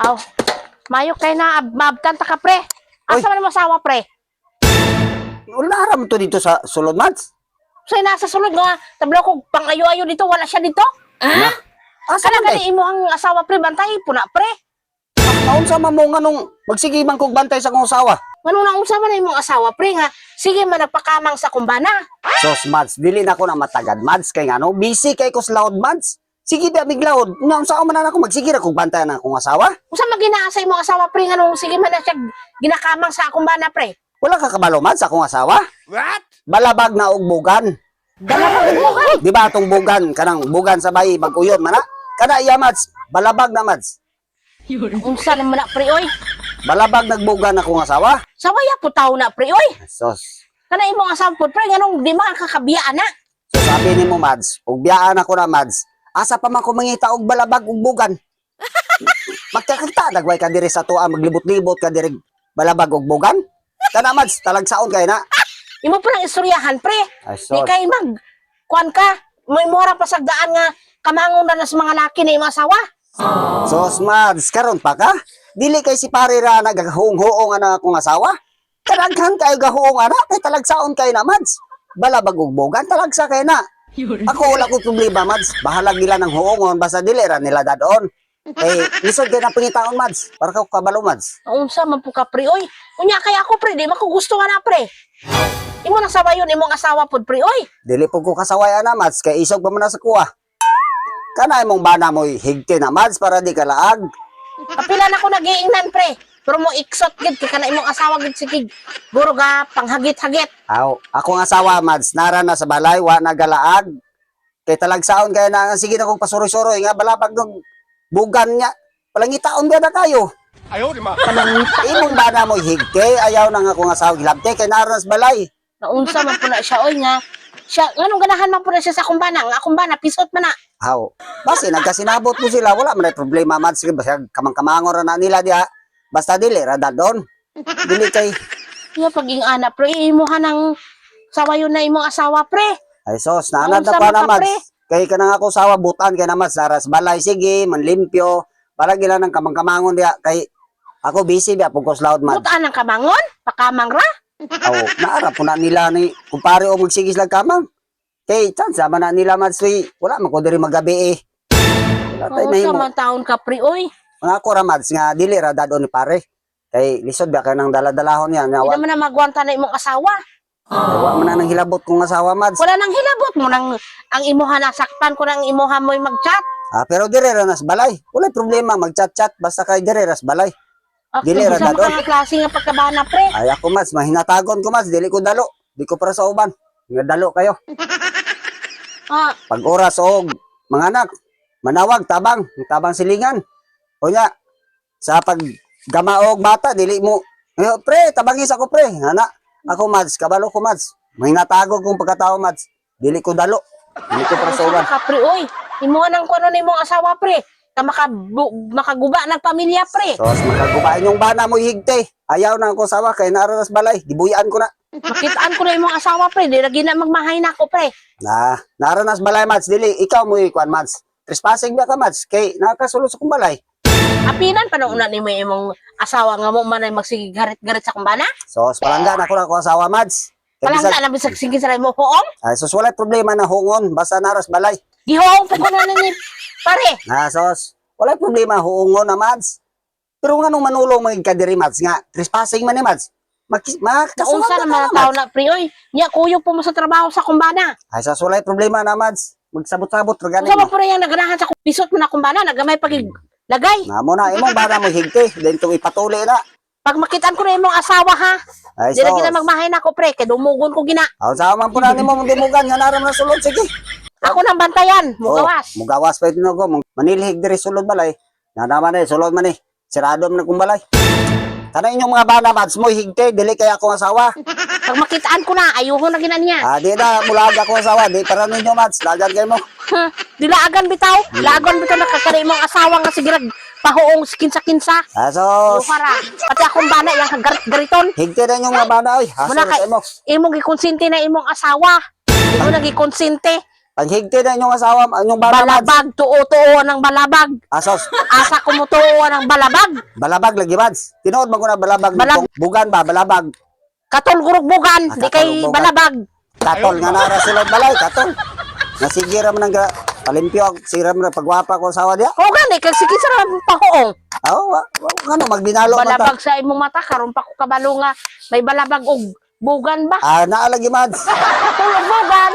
Aw, mayo kay na mabtan ta ka pre. Asa man mo asawa pre? Wala ram to dito sa sulod, Mads. Say nasa sulod nga tablaw ko pangayo-ayo dito wala siya dito. Na? Asa Kana man gani imo ang asawa pre bantay puna pre. Naunsa man mo nga nung magsige man kog bantay sa kong asawa. Nganong naunsa man imong asawa pre nga sige man nagpakamang sa kumbana. Sos, Mads, dili na ko na matagad, Mads, kay ngano, busy kay ko sa loud, Mads. Sige ba miglaod, naunsa ko man ako magsige ra kog bantay na akong asawa. Unsa magina sa imong asawa pre nganong sige man na siya ginakamang sa kumbana pre. Wala ka kabalo, Mads, akong asawa. What? Balabag na og bugan. Dala pa bugan. Di ba atong bugan, kanang bugan sa bayi, mag-uyon man na? Kana iya, Mads, balabag na, Mads. Unsa naman na pre oy? Balabag nagbugan akong asawa. Sawaya po tao na pre oy. Sos. Kana imong asawa po pre nganong di makakabiyaan na. So sabi ni mo, Mads, ug biyaan ako na, Mads, asa pa man ko mangita og balabag ug bugan. Magkakita, dagway ka diri sa tuwa, maglibot-libot ka diri balabag ug bugan. Kana, Mads, talagsaon kay na. Imo pa lang istoryahan pre. Ay, Di sos. kay mag kuan ka. May mura pa sa daan nga kamangon na sa mga laki na imong asawa. Sos, Mads, karon pa ka? Dili kay si pare ra nagahung-huong ana akong asawa. Kadaghan kay gahuong ana, kay talagsaon kay na, Mads. Balabag ug bugan, talagsa kay na. Ako wala ko problema, Mads. Bahala nila ng huongon, basta dili ra nila dadon. Eh, lisod kay na pangitaon, Mads. Para ka kabalo, Mads. Unsa man po ka pre oy? Unya kay ako pre, di makugusto nga na pre. Imo nang sabayon imong asawa pod pre oy. Dili po ko kasaway ana, Mads, kay isog pa man na sa kuha. Kana imong bana mo higte na, Mads, para di ka laag. Kapila na ko nagiingnan pre. Pero mo iksot gid kay kana imong asawa gid sigig. Guro ga panghagit-hagit. Aw, akong asawa, Mads, nara na sa balay, wa nagalaag. Kay talagsaon kay na, sige na kong pasuroy-suroy, nga balapag ng bugan niya. Palangitaon ba na kayo? Ayaw, di ma. Imong bana mo higte, ayaw na nga akong asawa gilabte, kay nara na sa balay. Naunsa man po na siya oy nga. Siya nganong ganahan man po na siya sa kumbana. Nga kumbana pisot man na. Aw, basi nagkasinabot mo sila, wala man na problema, Mads, sige, basta kamang-kamangon ra na nila diha. Basta dili, ra dadon. Dili kay, Iya paging ana pre imuha nang sawayon na imong asawa pre. ay sos, naanad na Naunsa pa man na, ka, Mads. pre? Kay ka na nga ako sawa, butan kay na, Mads, naras balay, sige, manlimpyo, para gila ng kamang-kamangon diha, kay ako busy diha, pugkos loud, Mads. Butaan ang kamangon, pakamang ra. Aw, naarap po na nila ni, kumpare o magsigis lang kamang. Kay, chance, sama na nila, Mads, wala man ko diri magabi eh. Wala tayo Unsa nahimo. man taon ka pre oy. Mga ako ra, Mads, nga dili ra dadon ni pare. Kay lisod ba ka nang daladalahon yan. Di Wa naman na magwanta na imong asawa. man na nang hilabot kong asawa, Mads. Wala nang hilabot mo nang ang imuha nasakpan ko nang imuha mo'y mag-chat. Ah, pero dire ra nas balay. Wala problema mag-chat-chat basta kay dire ras balay. Dili ra Sa dadon. mga klase nga pagkabana pre. Ay ako, Mads, mahinatagon ko, Mads, dili ko dalo. Di ko para sa uban. Nga dalo kayo. Ah, Pag oras og mga anak, manawag tabang, tabang silingan. Unya, sa pag gamaog bata dili mo, pre, tabangis ako, pre. Ana, ako, Mads, kabalo ko, Mads. Mahinatagon kong pagkatao, Mads. Dili ko dalo. Dili ko para sa uban. ka pre oy. Imuha nang kuno ni imong asawa pre. Ka makaguba ng pamilya pre. So, makagubain yung bana mo higte. Ayaw na ako sawa kay nararas balay. Gibuyan ko na. Makitaan ko na imong asawa pre. Di lagi na magmahay na ako pre. Naranas balay, Mads. Dili, ikaw mo ikuan, Mads. Trespassing ba ka, Mads? Kay nakakasulot sa kong balay. Apinan pa nung una ni mo imong asawa nga mo man ay magsigig garit-garit sa kumbana. So, palangga na ako na ako asawa, Mads. Kay Palangga bisag- na bisag sige sa mo poong. Ay, sos, wala problema na hungon. Basta naras balay. Gihoong pa ko na ni pare. Sos, wala problema hungon na, Mads. Pero nga nung manulong mga kadiri, Mads, nga, trespassing man ni Mads. Makasulat Naunsa na naman ang Mads. tao na pre oy. Nya kuyo po mo sa trabaho sa kumbana. Ay, sos, wala problema na, Mads. Magsabot-sabot, Unsa raganin man mo. po yung nagganahan sa pisot mo na kumbana, nagamay pag lagay. Namo na, imong bana mo higte. Then ito ipatuloy na. Pag makitaan ko na imong asawa ha. Ay, Di lagi sos. na magmahay na ako pre, kay dumugon ko gina. Aw sa man po na nimo mong dimugan nga naram na sulod sige. Ako nang bantayan, mugawas. Oh, mugawas pa ito ko. Manilhig diri sulod balay. Na naman eh, sulod man eh. Sirado man kung balay. Kana inyong mga bana, Mads, mo higte, dili kay akong asawa. Pag makitaan ko na, ayuho na gina niya. Di na, mulag akong asawa. Di para ninyo, Mads. Lagan kayo mo. Dilaagan bitaw. Laagon bitaw nakakari imong asawa nga sigirag pahuong kinsa-kinsa. Sos. Para pati akong bana yang garit-gariton. Higte na inyong mga bana, oy. Haso Muna na kay sa imo. imong gikonsente na imong asawa. Imo na gikonsente. Paghigti na inyong asawa, inyong bana, Mads. Balabag, tuo-tuo ng balabag. Asos, Asa kumutuo ng balabag. balabag lagi, Mads. Tinuod mo ko na balabag. Bugan ba, balabag. Katol gurugbugan, di kay katulbugan. balabag. Katol nga nara sila balay, katol. Nasigira man ang palimpyo, sira man ang pagwapa ko asawa diya. O gani, kag sige sa pahuong. Ano, magbinalo man ta. Balabag sa imong mata, karon pa ko kabalo nga may balabag og bugan ba? Naalagi, Mads. Katol og bugan.